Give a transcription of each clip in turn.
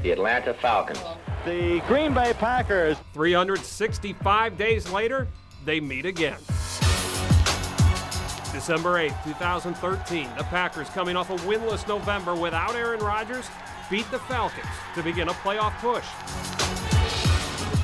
the Atlanta Falcons. The Green Bay Packers. 365 days later, they meet again. December 8th, 2013, the Packers, coming off a winless November without Aaron Rodgers, beat the Falcons to begin a playoff push.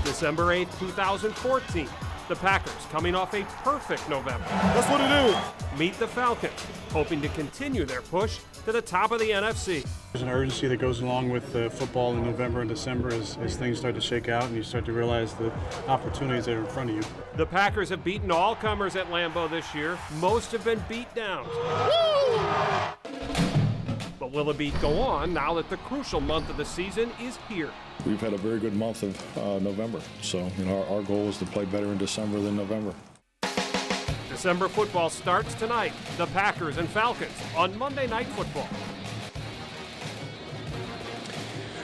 December 8th, 2014, the Packers, coming off a perfect November. That's what it is. Meet the Falcons, hoping to continue their push to the top of the NFC. There's an urgency that goes along with football in November and December as things start to shake out and you start to realize the opportunities that are in front of you. The Packers have beaten all comers at Lambeau this year. Most have been beat downs. But will the beat go on now that the crucial month of the season is here? We've had a very good month of November, so our goal is to play better in December than November. December football starts tonight. The Packers and Falcons on Monday Night Football.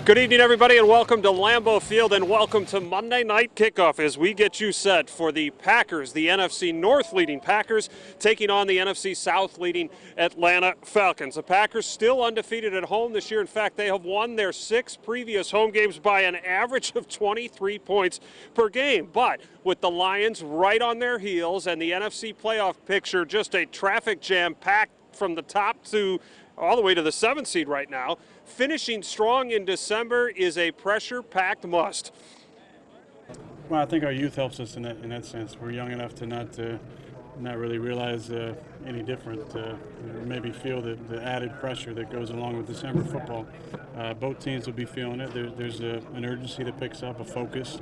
Good evening, everybody, and welcome to Lambeau Field, and welcome to Monday Night Kickoff as we get you set for the Packers, the NFC North leading Packers, taking on the NFC South leading Atlanta Falcons. The Packers still undefeated at home this year. In fact, they have won their 6 previous home games by an average of 23 points per game. But with the Lions right on their heels and the NFC playoff picture just a traffic jam packed from the top to all the way to the 7th seed right now, finishing strong in December is a pressure-packed must. Well, I think our youth helps us in that sense. We're young enough to not really realize any different, or maybe feel the added pressure that goes along with December football. Both teams will be feeling it. There's an urgency that picks up, a focus,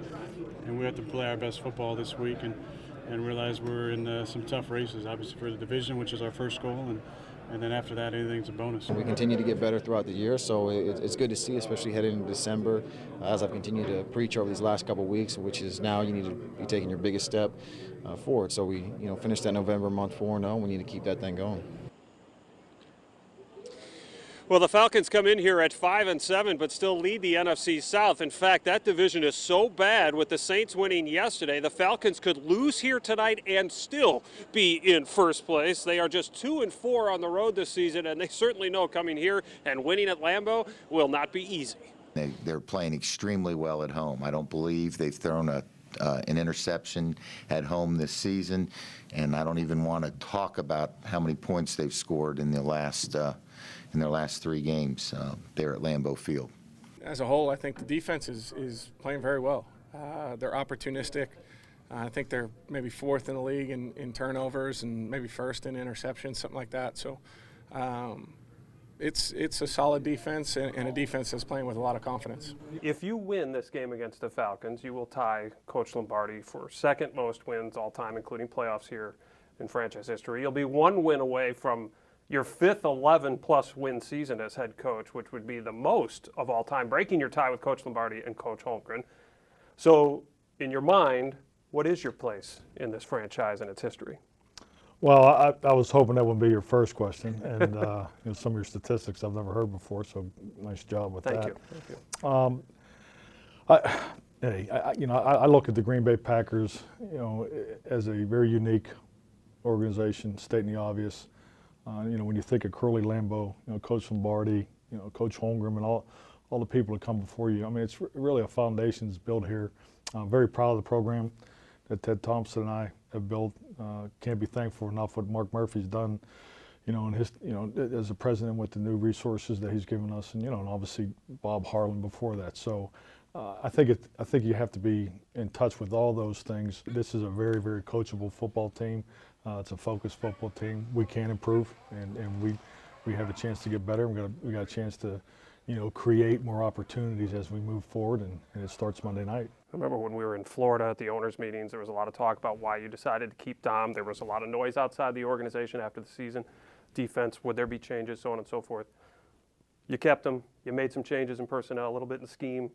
and we have to play our best football this week and realize we're in some tough races, obviously for the division, which is our first goal, and then after that, anything's a bonus. We continue to get better throughout the year, so it's good to see, especially heading into December, as I've continued to preach over these last couple of weeks, which is now you need to be taking your biggest step forward. So we finished that November month 4-0. We need to keep that thing going. Well, the Falcons come in here at 5-7, but still lead the NFC South. In fact, that division is so bad with the Saints winning yesterday, the Falcons could lose here tonight and still be in first place. They are just 2-4 on the road this season, and they certainly know coming here and winning at Lambeau will not be easy. They're playing extremely well at home. I don't believe they've thrown an interception at home this season, and I don't even want to talk about how many points they've scored in their last 3 games there at Lambeau Field. As a whole, I think the defense is playing very well. They're opportunistic. I think they're maybe 4th in the league in turnovers and maybe 1st in interceptions, something like that. So it's a solid defense and a defense that's playing with a lot of confidence. If you win this game against the Falcons, you will tie Coach Lombardi for second most wins all time, including playoffs here in franchise history. You'll be 1 win away from your 5th 11-plus win season as head coach, which would be the most of all time, breaking your tie with Coach Lombardi and Coach Holmgren. So, in your mind, what is your place in this franchise and its history? Well, I was hoping that would be your first question, and some of your statistics I've never heard before. So, nice job with that. Thank you. I look at the Green Bay Packers, as a very unique organization, stating the obvious. When you think of Curly Lambeau, Coach Lombardi, Coach Holmgren, and all the people that come before you, I mean, it's really a foundation's built here. I'm very proud of the program that Ted Thompson and I have built. Can't be thankful enough what Mark Murphy's done, in his, as a president with the new resources that he's given us, and and obviously Bob Harlan before that. So I think you have to be in touch with all those things. This is a very, very coachable football team. It's a focused football team. We can improve, and we have a chance to get better. We got a chance to, create more opportunities as we move forward, and it starts Monday night. I remember when we were in Florida at the owners' meetings, there was a lot of talk about why you decided to keep Dom. There was a lot of noise outside the organization after the season. Defense, would there be changes, so on and so forth. You kept him. You made some changes in personnel, a little bit in scheme.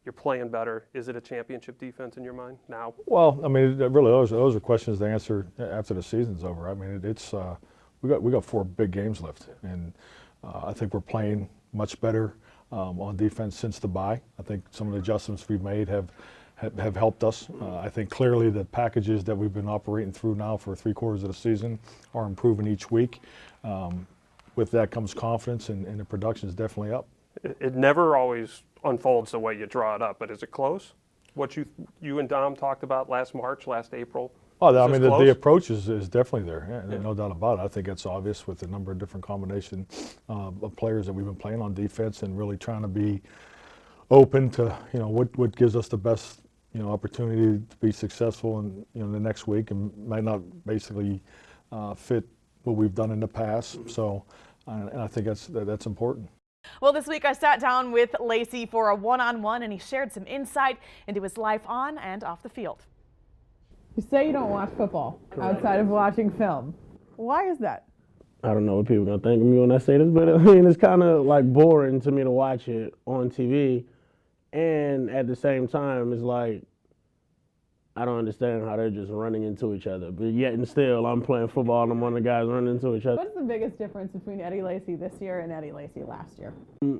You're playing better. Is it a championship defense in your mind now? Well, I mean, really, those are questions to answer after the season's over. I mean, it's we got 4 big games left, and I think we're playing much better on defense since the bye. I think some of the adjustments we've made have helped us. I think clearly the packages that we've been operating through now for 3/4 of the season are improving each week. With that comes confidence, and the production is definitely up. It never always unfolds the way you draw it up, but is it close? What you and Dom talked about last March, last April? Oh, I Is mean, this the close? approach is definitely there. Yeah, no doubt about it. I think it's obvious with the number of different combination of players that we've been playing on defense and really trying to be open to, what gives us the best, opportunity to be successful in, the next week and might not basically fit what we've done in the past. So, and I think that's important. Well, this week I sat down with Lacey for a one-on-one, and he shared some insight into his life on and off the field. You say you don't watch football outside of watching film. Why is that? I don't know what people are going to think of me when I say this, but I mean, it's kind of like boring to me to watch it on TV. And at the same time, it's like, I don't understand how they're just running into each other. But yet and still, I'm playing football and I'm one of the guys running into each other. What's the biggest difference between Eddie Lacy this year and Eddie Lacy last year?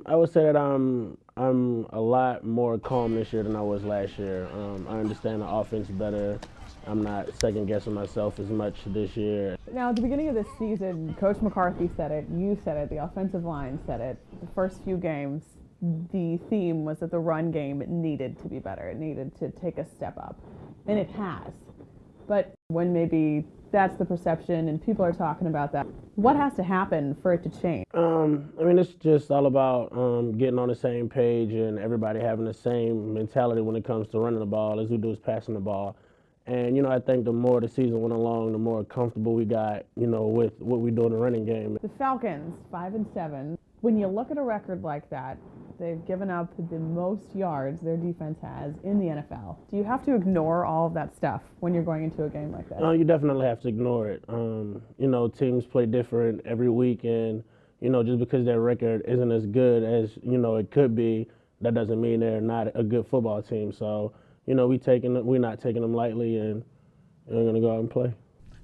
I would say that I'm a lot more calm this year than I was last year. I understand the offense better. I'm not second-guessing myself as much this year. Now, at the beginning of this season, Coach McCarthy said it, you said it, the offensive line said it. The first few games, the theme was that the run game needed to be better. It needed to take a step up, and it has. But when maybe that's the perception and people are talking about that, what has to happen for it to change? I mean, it's just all about getting on the same page and everybody having the same mentality when it comes to running the ball as we do is passing the ball. And, I think the more the season went along, the more comfortable we got, with what we do in the running game. The Falcons, 5-7. When you look at a record like that, they've given up the most yards their defense has in the NFL. Do you have to ignore all of that stuff when you're going into a game like that? You definitely have to ignore it. Teams play different every week, and, just because their record isn't as good as, it could be, that doesn't mean they're not a good football team. So, we're not taking them lightly, and we're going to go out and play.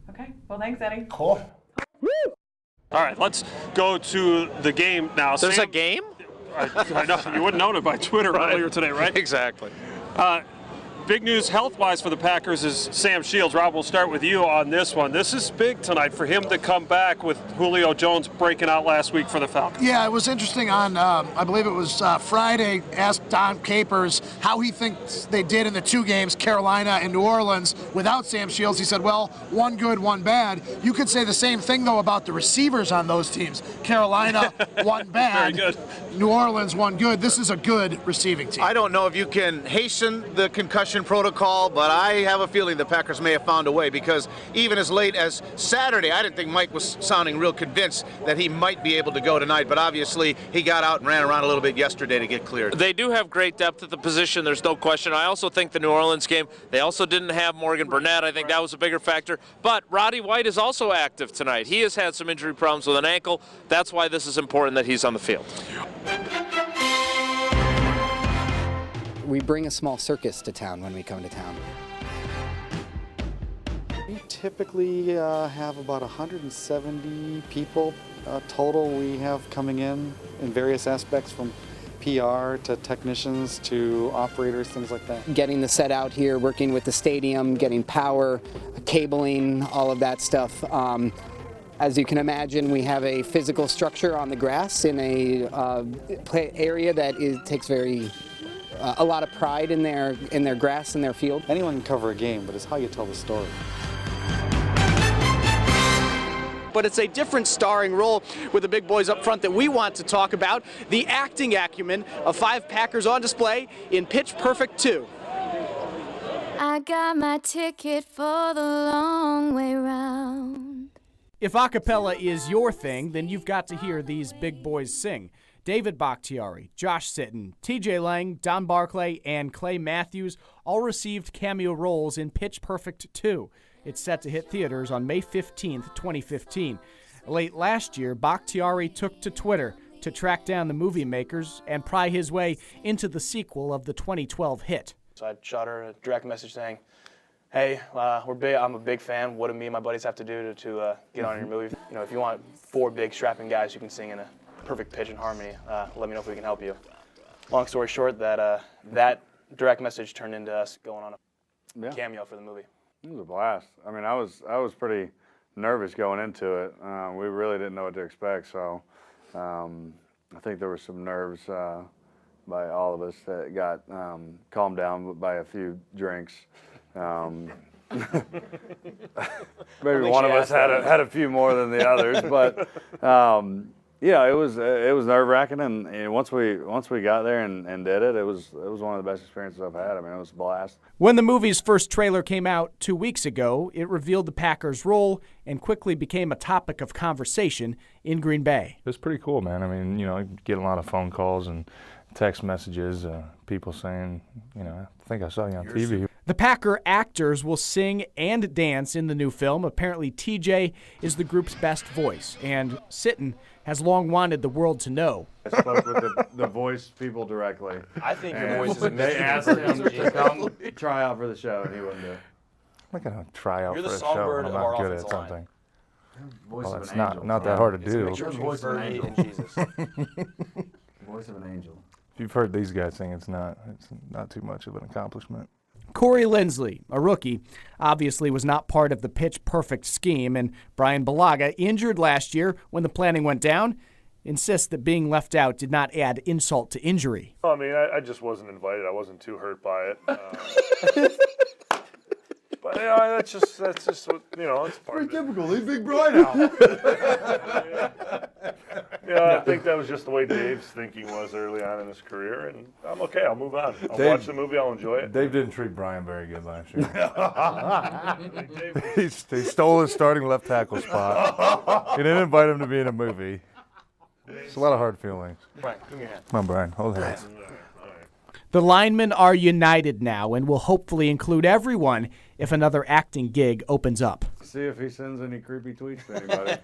Okay, well, thanks, Eddie. Cool. Woo! All right, let's go to the game now. There's a game? I know. You wouldn't know it by Twitter earlier today, right? Exactly. Big news health-wise for the Packers is Sam Shields. Rob, we'll start with you on this one. This is big tonight for him to come back with Julio Jones breaking out last week for the Falcons. Yeah, it was interesting on, I believe it was Friday, asked Don Capers how he thinks they did in the two games, Carolina and New Orleans, without Sam Shields. He said, well, one good, one bad. You could say the same thing, though, about the receivers on those teams. Carolina, one bad. Very good. New Orleans, one good. This is a good receiving team. I don't know if you can hasten the concussion protocol, but I have a feeling the Packers may have found a way, because even as late as Saturday, I didn't think Mike was sounding real convinced that he might be able to go tonight, but obviously he got out and ran around a little bit yesterday to get cleared. They do have great depth at the position, there's no question. I also think the New Orleans game, they also didn't have Morgan Burnett. I think that was a bigger factor, but Roddy White is also active tonight. He has had some injury problems with an ankle. That's why this is important that he's on the field. We bring a small circus to town when we come to town. We typically have about 170 people total we have coming in various aspects, from PR to technicians to operators, things like that. Getting the set out here, working with the stadium, getting power, cabling, all of that stuff. As you can imagine, we have a physical structure on the grass in a area that takes a lot of pride in their grass and their field. Anyone can cover a game, but it's how you tell the story. But it's a different starring role with the big boys up front that we want to talk about. The acting acumen of 5 Packers on display in Pitch Perfect 2. I got my ticket for the long way round. If acapella is your thing, then you've got to hear these big boys sing. David Bakhtiari, Josh Sitton, TJ Lang, Don Barclay, and Clay Matthews all received cameo roles in Pitch Perfect 2. It's set to hit theaters on May 15th, 2015. Late last year, Bakhtiari took to Twitter to track down the movie makers and pry his way into the sequel of the 2012 hit. So I shot her a direct message saying, hey, I'm a big fan. What do me and my buddies have to do to get on your movie? If you want 4 big strapping guys who can sing in a perfect pitch and harmony, let me know if we can help you. Long story short, that direct message turned into us going on a cameo for the movie. It was a blast. I mean, I was pretty nervous going into it. We really didn't know what to expect, so I think there were some nerves by all of us that got calmed down by a few drinks. Maybe one of us had a few more than the others, but yeah, it was nerve-wracking, and once we got there and did it, it was one of the best experiences I've had. I mean, it was a blast. When the movie's first trailer came out 2 weeks ago, it revealed the Packers' role and quickly became a topic of conversation in Green Bay. It was pretty cool, man. I mean, you know, I get a lot of phone calls and text messages, people saying, you know, I think I saw you on TV. The Packer actors will sing and dance in the new film. Apparently, TJ is the group's best voice, and Sitton has long wanted the world to know. I spoke with the voice people directly. I think your voice is a They asked him to come try out for the show, and he wouldn't do it. I'm not going to try out You're for the a show songbird when of I'm our not good offensive at line. something. Voice Well, of it's an not angel. that hard to do. Make sure you Voice of an faith in angel. Jesus. Voice of an angel. If you've heard these guys sing, it's not too much of an accomplishment. Corey Lindsley, a rookie, obviously was not part of the pitch-perfect scheme, and Brian Balaga, injured last year when the planning went down, insists that being left out did not add insult to injury. I mean, I just wasn't invited. I wasn't too hurt by it. But you know, that's just what, you know, it's part of it. Typical. Leave Big Brian out. Yeah, I think that was just the way Dave's thinking was early on in his career, and I'm okay. I'll move on. I'll watch the movie. I'll enjoy it. Dave didn't treat Brian very good last year. He stole his starting left tackle spot. He didn't invite him to be in a movie. It's a lot of hard feelings. Brian, give me your hand. Come on, Brian. Hold hands. The linemen are united now and will hopefully include everyone if another acting gig opens up. See if he sends any creepy tweets to anybody.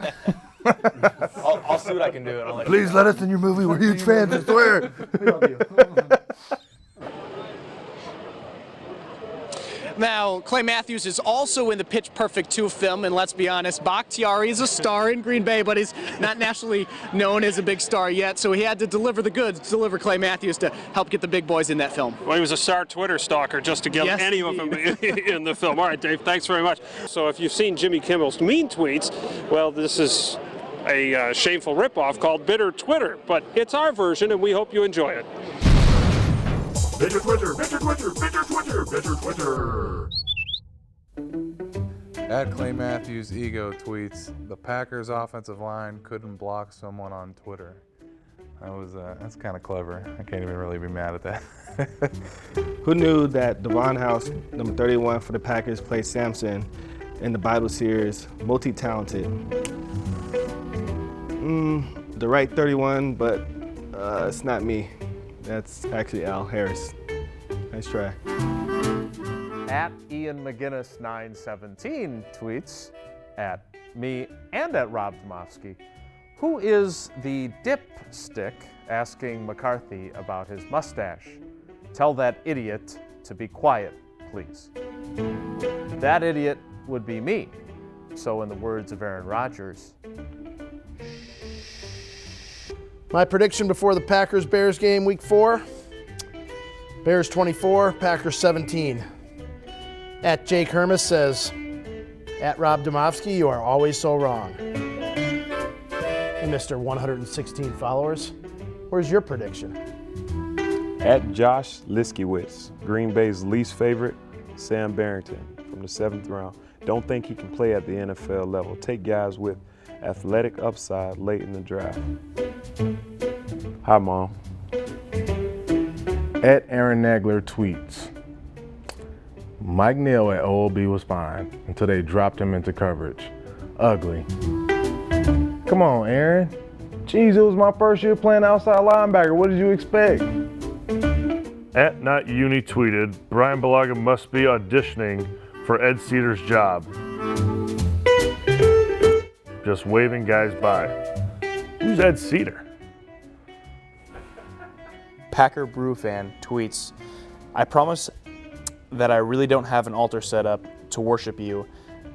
I'll see what I can do. And I'll let Please let us in your movie. We're huge fans, I swear. Now, Clay Matthews is also in the Pitch Perfect 2 film, and let's be honest, Bakhtiari is a star in Green Bay, but he's not nationally known as a big star yet, so he had to deliver the goods, deliver Clay Matthews to help get the big boys in that film. Well, he was a star Twitter stalker just to get any of them in the film. All right, Dave, thanks very much. So if you've seen Jimmy Kimmel's mean tweets, well, this is a shameful ripoff called Bitter Twitter, but it's our version, and we hope you enjoy it. Bitter Twitter, bitter Twitter, bitter Twitter, bitter Twitter. At Clay Matthews Ego tweets, the Packers offensive line couldn't block someone on Twitter. That's kind of clever. I can't even really be mad at that. Who knew that Devon House, number 31 for the Packers, played Samson in the Bible series, multi-talented? The right 31, but it's not me. That's actually Al Harris. Nice try. At Ian McGinnis 917 tweets at me and at Rob Domofsky, who is the dipstick asking McCarthy about his mustache? Tell that idiot to be quiet, please. That idiot would be me. So in the words of Aaron Rodgers, My prediction before the Packers-Bears game week 4, Bears 24, Packers 17. At Jake Hermes says, at Rob Domofsky, you are always so wrong. And Mr. 116 followers, where's your prediction? At Josh Liskiewicz, Green Bay's least favorite, Sam Barrington from the 7th round. Don't think he can play at the NFL level. Take guys with athletic upside late in the draft. Hi, Mom. At Aaron Nagler tweets, Mike Neal at OLB was fine until they dropped him into coverage. Ugly. Come on, Aaron. Jeez, it was my first year playing outside linebacker. What did you expect? At Not Uni tweeted, Brian Balaga must be auditioning for Ed Cedar's job. Just waving guys by. Who's Ed Cedar? Packer Brew fan tweets, I promise that I really don't have an altar set up to worship you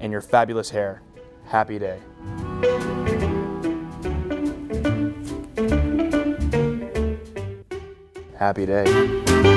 and your fabulous hair. Happy day. Happy day.